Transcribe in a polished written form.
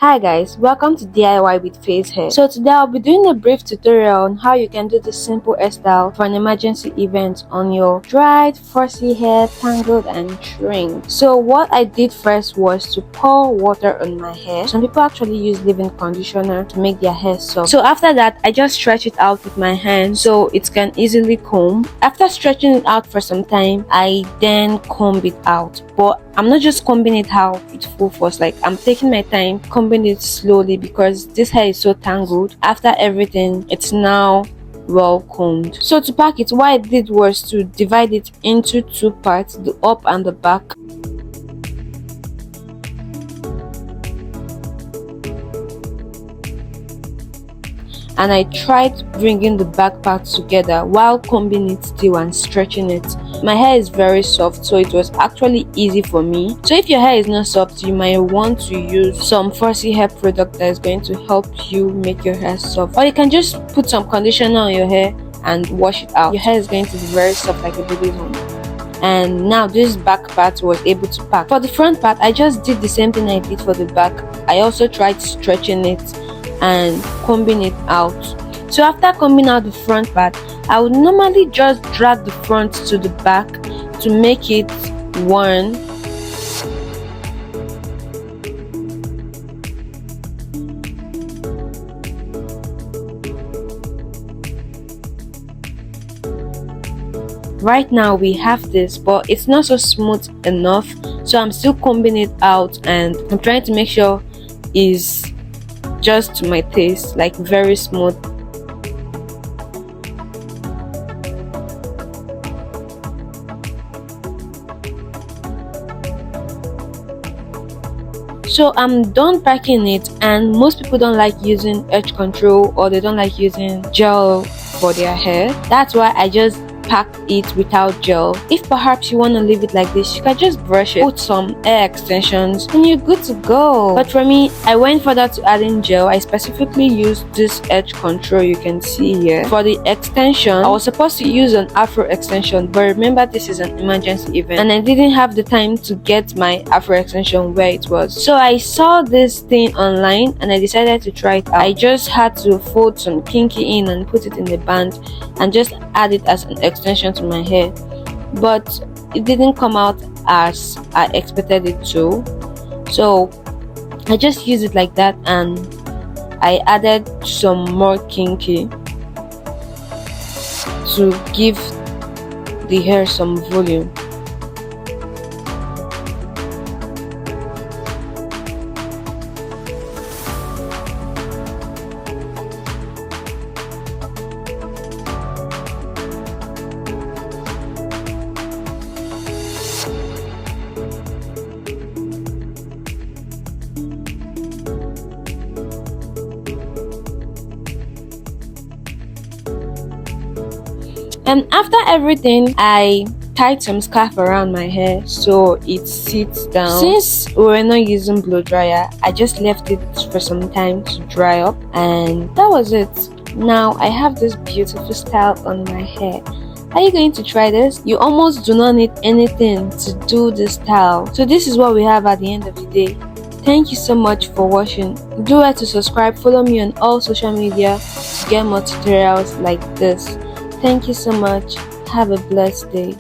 Hi guys, welcome to DIY with Face Hair. So today I'll be doing a brief tutorial on how you can do this simple hairstyle for an emergency event on your dried, frizzy hair, tangled and shrink. So what I did first was to pour water on my hair. Some people actually use leave-in conditioner to make their hair soft. So after that, I just stretch it out with my hand so it can easily comb. After stretching it out for some time, I then comb it out. But I'm not just combing it out with full force, like I'm taking my time combing it slowly because this hair is so tangled. After everything, it's now well combed. So to pack it, what I did was to divide it into two parts, the up and the back. And I tried bringing the back part together while combing it still and stretching it. My hair is very soft, so it was actually easy for me. So if your hair is not soft, you might want to use some frizzy hair product that is going to help you make your hair soft, or you can just put some conditioner on your hair and wash it out. Your hair is going to be very soft like a baby's one. And now this back part was able to pack. For the front part, I just did the same thing I did for the back. I also tried stretching it and combing it out. So after combing out the front part, I would normally just drag the front to the back to make it one. Right now we have this, but it's not so smooth enough, so I'm still combing it out and I'm trying to make sure it's just to my taste, like very smooth. So I'm done packing it, and most people don't like using edge control or they don't like using gel for their hair. That's why I just pack it without gel. If perhaps you want to leave it like this, you can just brush it, put some hair extensions and you're good to go. But for me, I went further to adding gel. I specifically used this edge control you can see here. For the extension, I was supposed to use an afro extension, but remember this is an emergency event and I didn't have the time to get my afro extension where it was. So I saw this thing online and I decided to try it out. I just had to fold some kinky in and put it in the band and just add it as an extension to my hair, but it didn't come out as I expected it to. So I just used it like that and I added some more kinky to give the hair some volume. And after everything, I tied some scarf around my hair so it sits down. Since we were not using blow dryer, I just left it for some time to dry up, and that was it. Now I have this beautiful style on my hair. Are you going to try this? You almost do not need anything to do this style. So this is what we have at the end of the day. Thank you so much for watching. Do like to subscribe, follow me on all social media to get more tutorials like this. Thank you so much. Have a blessed day.